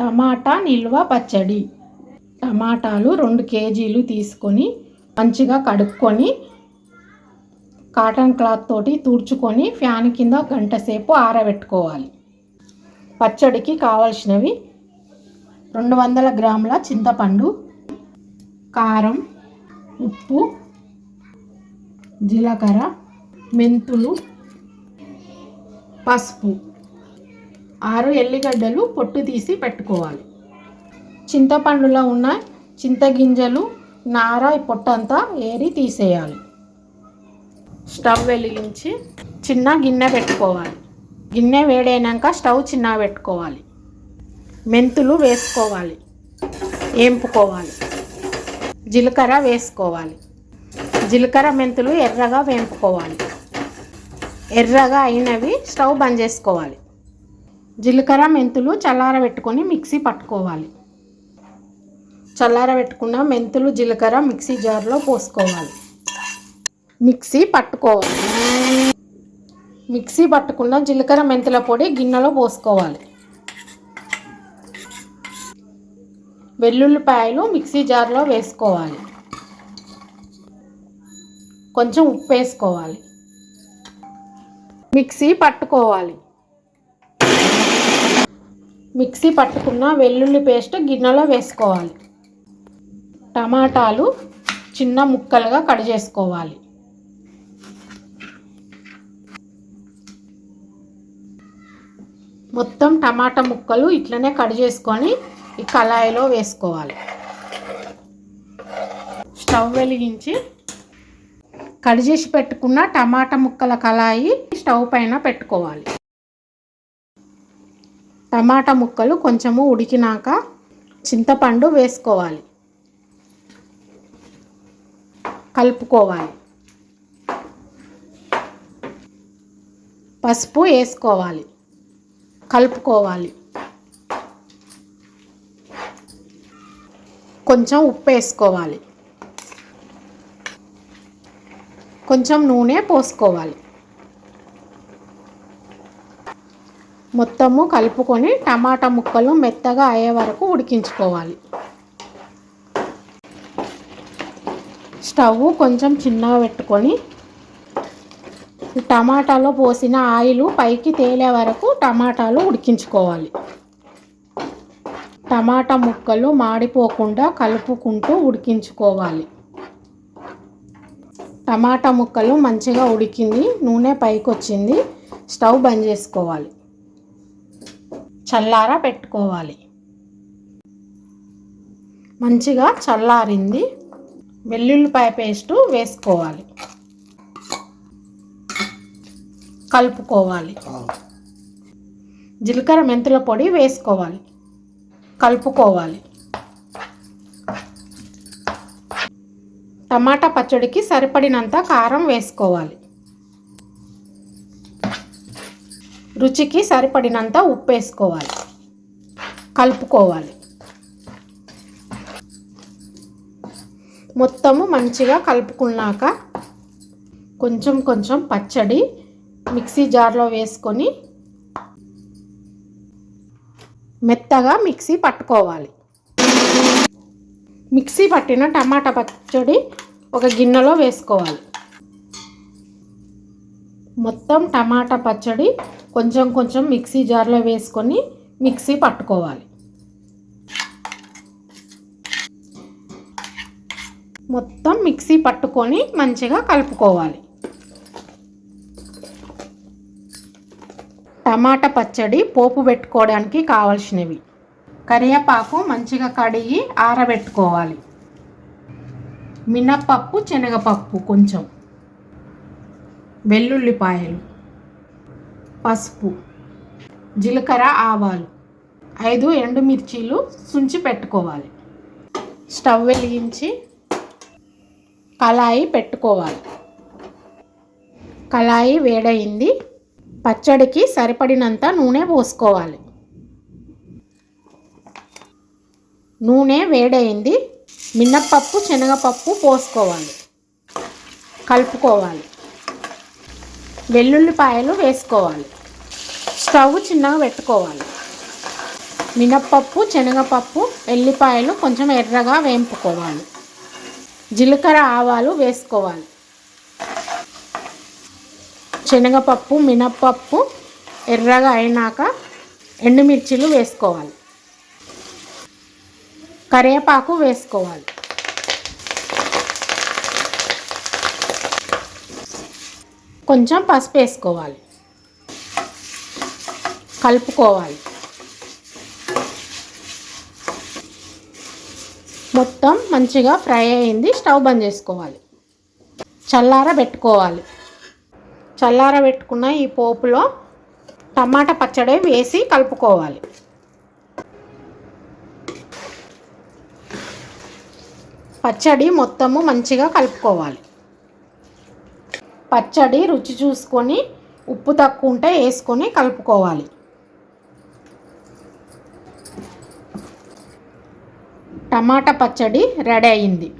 టమాటా నిల్వ పచ్చడి. టమాటాలు 2 కేజీలు తీసుకొని మంచిగా కడుక్కొని కాటన్ క్లాత్ తోటి తుడుచుకొని ఫ్యాన్ కింద గంట సేపు ఆరబెట్టుకోవాలి. పచ్చడికి కావాల్సినవి 200 గ్రాముల చింతపండు, కారం, ఉప్పు, జీలకర్ర, మెంతులు, పసుపు, 6 ఎల్లిగడ్డలు పొట్టు తీసి పెట్టుకోవాలి. చింతపండులో ఉన్న చింతగింజలు, నార, పొట్టంతా ఏరి తీసేయాలి. స్టవ్ వెలిగించి చిన్న గిన్నె పెట్టుకోవాలి. గిన్నె వేడైనాక స్టవ్ చిన్నగా పెట్టుకోవాలి. మెంతులు వేసుకోవాలి, వేంపుకోవాలి. జీలకర్ర వేసుకోవాలి. జీలకర్ర మెంతులు ఎర్రగా వేంపుకోవాలి. ఎర్రగా అయినవి స్టవ్ బంద్ చేసుకోవాలి. జీలకర్ర మెంతులు చల్లారబెట్టుకొని మిక్సీ పట్టుకోవాలి. చల్లారబెట్టుకున్న మెంతులు, జీలకర్ర మిక్సీ జార్లో పోసుకోవాలి. మిక్సీ పట్టుకోవాలి. మిక్సీ పట్టుకున్న జీలకర్ర మెంతుల పొడి గిన్నెలో పోసుకోవాలి. వెల్లుల్లిపాయలు మిక్సీ జార్లో వేసుకోవాలి. కొంచెం ఉప్పు వేసుకోవాలి. మిక్సీ పట్టుకోవాలి. మిక్సీ పట్టుకున్న వెల్లుల్లి పేస్ట్ గిన్నెలో వేసుకోవాలి. టమాటాలు చిన్న ముక్కలుగా కట్ చేసుకోవాలి. మొత్తం టమాటా ముక్కలు ఇట్లనే కట్ చేసుకొని ఈ కళాయిలో వేసుకోవాలి. స్టవ్ వెలిగించి కట్ చేసి పెట్టుకున్న టమాటా ముక్కల కళాయి స్టవ్ పైన పెట్టుకోవాలి. టమాటా ముక్కలు కొంచెము ఉడికినాక చింతపండు వేసుకోవాలి. కలుపుకోవాలి. పసుపు వేసుకోవాలి. కలుపుకోవాలి. కొంచెం ఉప్పు వేసుకోవాలి. కొంచెం నూనె పోసుకోవాలి. మొత్తము కలుపుకొని టమాటా ముక్కలు మెత్తగా అయ్యే వరకు ఉడికించుకోవాలి. స్టవ్ కొంచెం చిన్నగా పెట్టుకొని టమాటాలో పోసిన ఆయిల్ పైకి తేలే వరకు టమాటాలు ఉడికించుకోవాలి. టమాటా ముక్కలు మాడిపోకుండా కలుపుకుంటూ ఉడికించుకోవాలి. టమాటా ముక్కలు మంచిగా ఉడికింది, నూనె పైకి వచ్చింది. స్టవ్ బంద్ చేసుకోవాలి. చల్లార పెట్టుకోవాలి. మంచిగా చల్లారింది. వెల్లుల్లిపాయ పేస్టు వేసుకోవాలి. కలుపుకోవాలి. జీలకర్ర మెంతుల పొడి వేసుకోవాలి. కలుపుకోవాలి. టమాటా పచ్చడికి సరిపడినంత కారం వేసుకోవాలి. రుచికి సరిపడినంత ఉప్పు వేసుకోవాలి. కలుపుకోవాలి. మొత్తము మంచిగా కలుపుకున్నాక కొంచెం కొంచెం పచ్చడి మిక్సీ జార్లో వేసుకొని మెత్తగా మిక్సీ పట్టుకోవాలి. మిక్సీ పట్టిన టమాటా పచ్చడి ఒక గిన్నెలో వేసుకోవాలి. మొత్తం టమాటా పచ్చడి కొంచెం కొంచెం మిక్సీ జార్లో వేసుకొని మిక్సీ పట్టుకోవాలి. మొత్తం మిక్సీ పట్టుకొని మంచిగా కలుపుకోవాలి. టమాటా పచ్చడి పోపు పెట్టుకోవడానికి కావాల్సినవి: కరివేపాకు మంచిగా కడిగి ఆరబెట్టుకోవాలి. మినప్పప్పు, శనగపప్పు కొంచెం, వెల్లుల్లిపాయలు, పసుపు, జీలకర్ర, ఆవాలు, 5 ఎండుమిర్చీలు సుంచి పెట్టుకోవాలి. స్టవ్ వెలిగించి కళాయి పెట్టుకోవాలి. కళాయి వేడయింది. పచ్చడికి సరిపడినంత నూనె పోసుకోవాలి. నూనె వేడయింది. మినప్పప్పు, శనగపప్పు పోసుకోవాలి. కలుపుకోవాలి. వెల్లుల్లిపాయలు వేసుకోవాలి. స్టవ్ చిన్నగా పెట్టుకోవాలి. మినప్పప్పు, శనగపప్పు, ఎల్లిపాయలు కొంచెం ఎర్రగా వేంపుకోవాలి. జీలకర్ర, ఆవాలు వేసుకోవాలి. శనగపప్పు, మినప్పప్పు ఎర్రగా అయినాక ఎండుమిర్చిలు వేసుకోవాలి. కరివేపాకు వేసుకోవాలి. కొంచెం పసుపు వేసుకోవాలి. కలుపుకోవాలి. మొత్తం మంచిగా ఫ్రై అయింది. స్టవ్ బంద్ చేసుకోవాలి. చల్లారబెట్టుకోవాలి. చల్లారబెట్టుకున్న ఈ పోపులో టమాటా పచ్చడి వేసి కలుపుకోవాలి. పచ్చడి మొత్తము మంచిగా కలుపుకోవాలి. పచ్చడి రుచి చూసుకొని ఉప్పు తక్కువ ఉంటే వేసుకొని కలుపుకోవాలి. టమాటా పచ్చడి రెడీ అయింది.